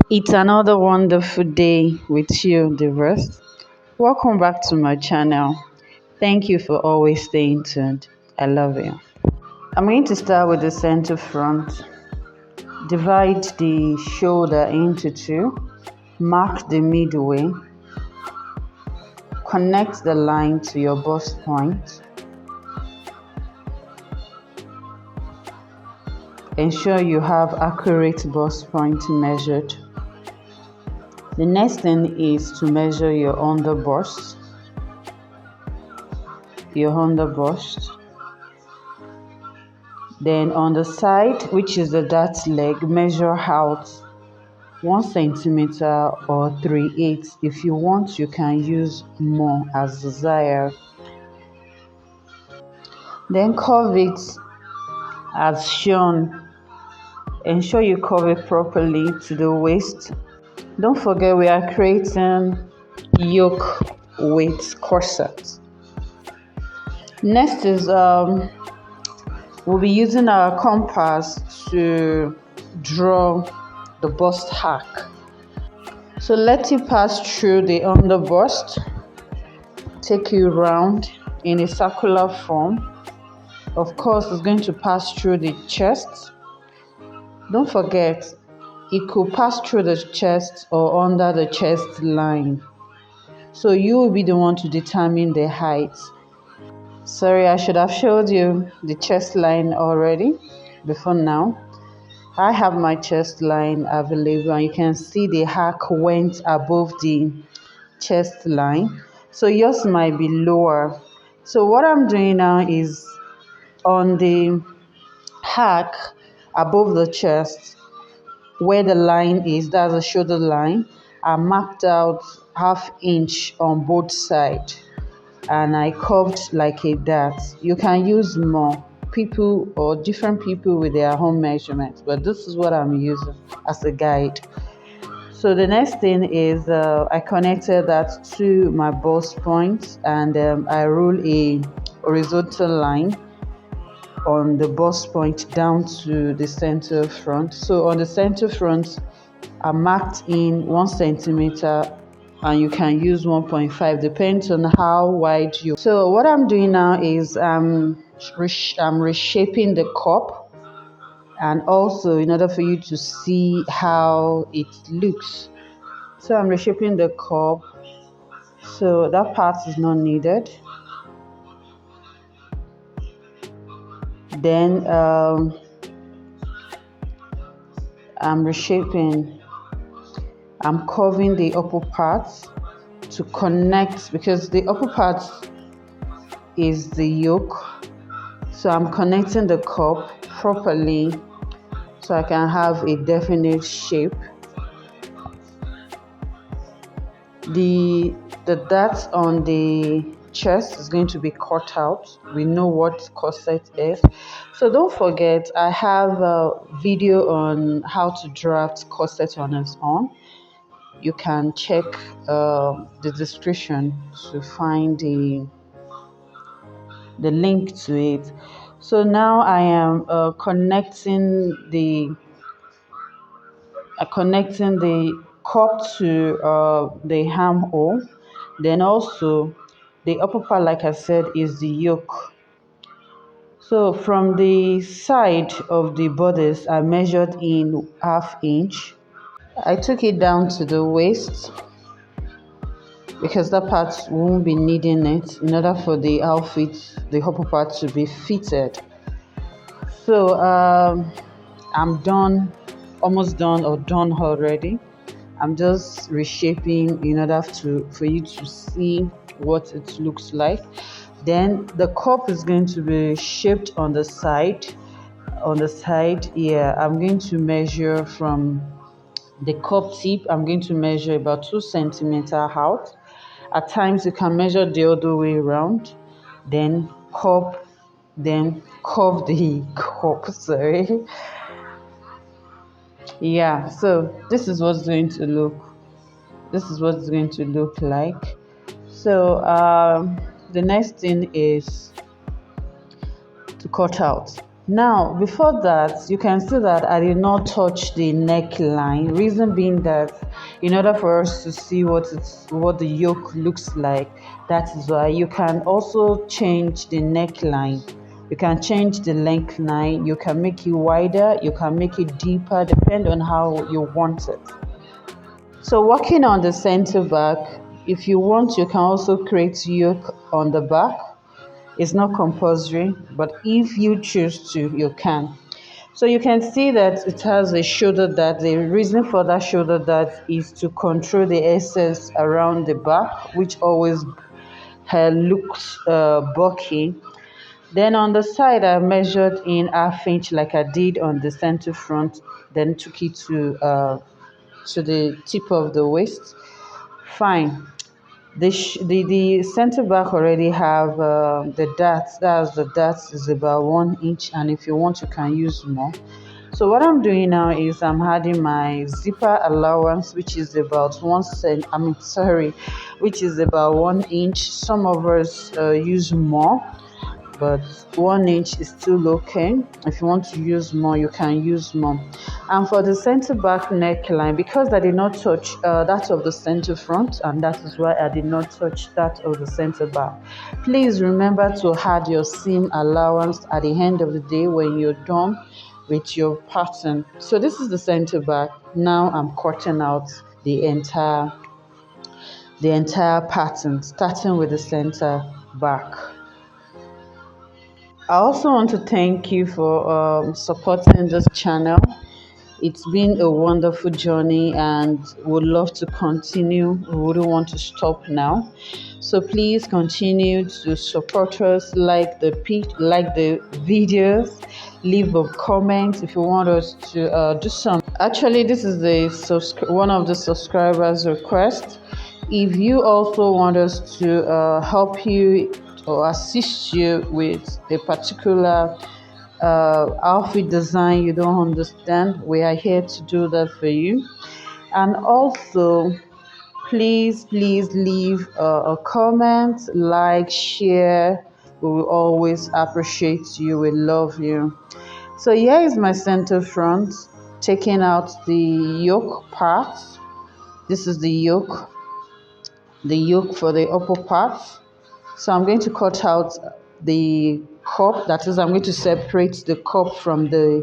It's another wonderful day with you, Diva. Welcome back to my channel. Thank you for always staying tuned. I love you. I'm going to start with the center front. Divide the shoulder into two. Mark the midway. Connect the line to your bust point. Ensure you have accurate bust point measured. The next thing is to measure your under bust. Then on the side, which is the dart leg, measure out 1 centimeter or 3/8. If you want, you can use more as desired. Then curve it as shown. Ensure you curve it properly to the waist. Don't forget we are creating yoke with corset. Next is we'll be using our compass to draw the bust arc. So let it pass through the under bust. Take you round in a circular form. Of course, it's going to pass through the chest. Don't forget, it could pass through the chest or under the chest line. So you will be the one to determine the height. Sorry, I should have showed you the chest line already before now. I have my chest line available and you can see the arc went above the chest line. So yours might be lower. So what I'm doing now is on the arc above the chest, where the line is, that's the shoulder line, I marked out 1/2 inch on both sides and I curved like a dart. You can use more, people or different people with their own measurements, but this is what I'm using as a guide. So the next thing is I connected that to my bust point and I roll a horizontal line on the bust point down to the center front. So on the center front, I marked in 1 centimeter and you can use 1.5, depends on how wide you. So what I'm doing now is I'm reshaping the cup, and also in order for you to see how it looks. So I'm reshaping the cup, so that part is not needed. Then I'm reshaping, I'm curving the upper part to connect, because the upper part is the yoke. So I'm connecting the cup properly so I can have a definite shape. The dart on the chest is going to be cut out. We know what corset is. So don't forget, I have a video on how to draft corset on its own. You can check the description to find the link to it. So now I am connecting the cup to the armhole. Then also the upper part, like I said, is the yoke. So from the side of the bodice, I measured in 1/2 inch. I took it down to the waist because that part won't be needing it in order for the outfit, the upper part, to be fitted. So I'm done, almost done or done already. I'm just reshaping in order for you to see what it looks like. Then the cup is going to be shaped on the side. Yeah, I'm going to measure from the cup tip. I'm going to measure about 2 centimeters out. At times you can measure the other way around, then curve the cup. Sorry. Yeah, so this is what's going to look like. So the next thing is to cut out. Now, before that, you can see that I did not touch the neckline. Reason being that in order for us to see what the yoke looks like, that is why you can also change the neckline. You can change the length line, you can make it wider, you can make it deeper, depending on how you want it. So working on the center back, if you want, you can also create yoke on the back. It's not compulsory, but if you choose to, you can. So you can see that it has a shoulder dart. The reason for that shoulder dart is to control the excess around the back, which always looks bulky. Then on the side, I measured in half inch like I did on the center front, then took it to the tip of the waist. Fine. The center back already have the dart. That's the dart is about 1 inch, and if you want, you can use more. So what I'm doing now is I'm adding my zipper allowance, which is about 1 cent. I mean, sorry, which is about 1 inch. Some of us use more, but 1 inch is still okay. If you want to use more, you can use more. And for the center back neckline, because I did not touch that of the center front, and that is why I did not touch that of the center back, please remember to add your seam allowance at the end of the day when you're done with your pattern. So this is the center back. Now I'm cutting out the entire pattern, starting with the center back. I also want to thank you for supporting this channel. It's been a wonderful journey and would love to continue. We wouldn't want to stop now. So please continue to support us, like the videos, leave a comment if you want us to do some. Actually, this is one of the subscribers' request. If you also want us to help you or assist you with a particular outfit design you don't understand, we are here to do that for you. And also, please leave a comment, like, share. We will always appreciate you. We love you. So here is my center front, taking out the yoke part. This is the yoke for the upper part. So I'm going to cut out the cup. That is, I'm going to separate the cup from the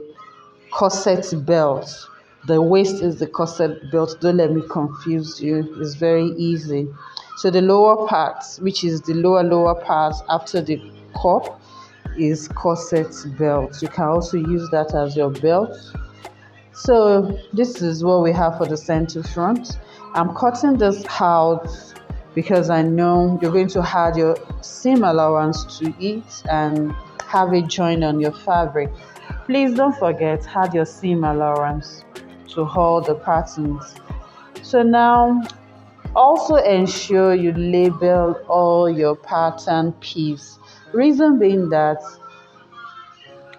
corset belt. The waist is the corset belt. Don't let me confuse you. It's very easy. So the lower part, which is the lower part after the cup, is corset belt. You can also use that as your belt. So this is what we have for the center front. I'm cutting this out because I know you're going to add your seam allowance to it and have it joined on your fabric. Please don't forget, add your seam allowance to all the patterns. So now also ensure you label all your pattern piece. Reason being that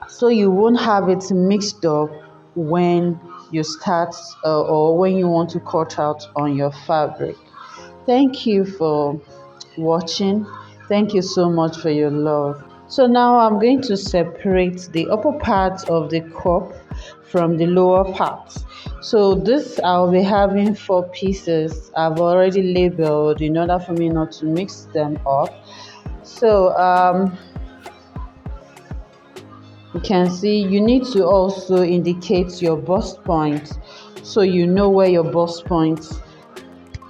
so you won't have it mixed up when you start or when you want to cut out on your fabric. Thank you for watching. Thank you so much for your love. So now I'm going to separate the upper part of the cup from the lower part. So this I'll be having 4 pieces. I've already labeled in order for me not to mix them up. So you can see you need to also indicate your bust point so you know where your bust point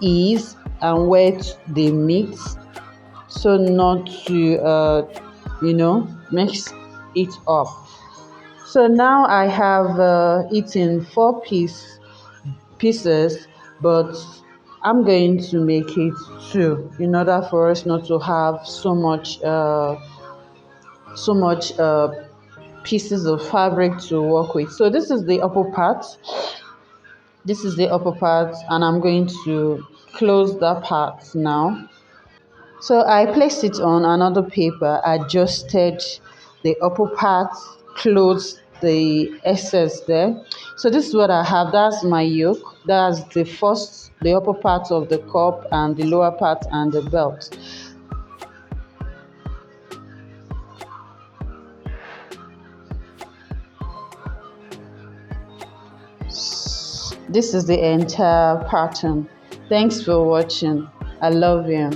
is and where they meet, so not to mix it up. So now I have it in 4 pieces, but I'm going to make it 2 in order for us not to have so much pieces of fabric to work with. So this is the upper part. This is the upper part, and I'm going to close that part now. So I placed it on another paper, adjusted the upper part, closed the excess there. So this is what I have. That's my yoke. That's the upper part of the cup and the lower part and the belt. This is the entire pattern. Thanks for watching. I love you.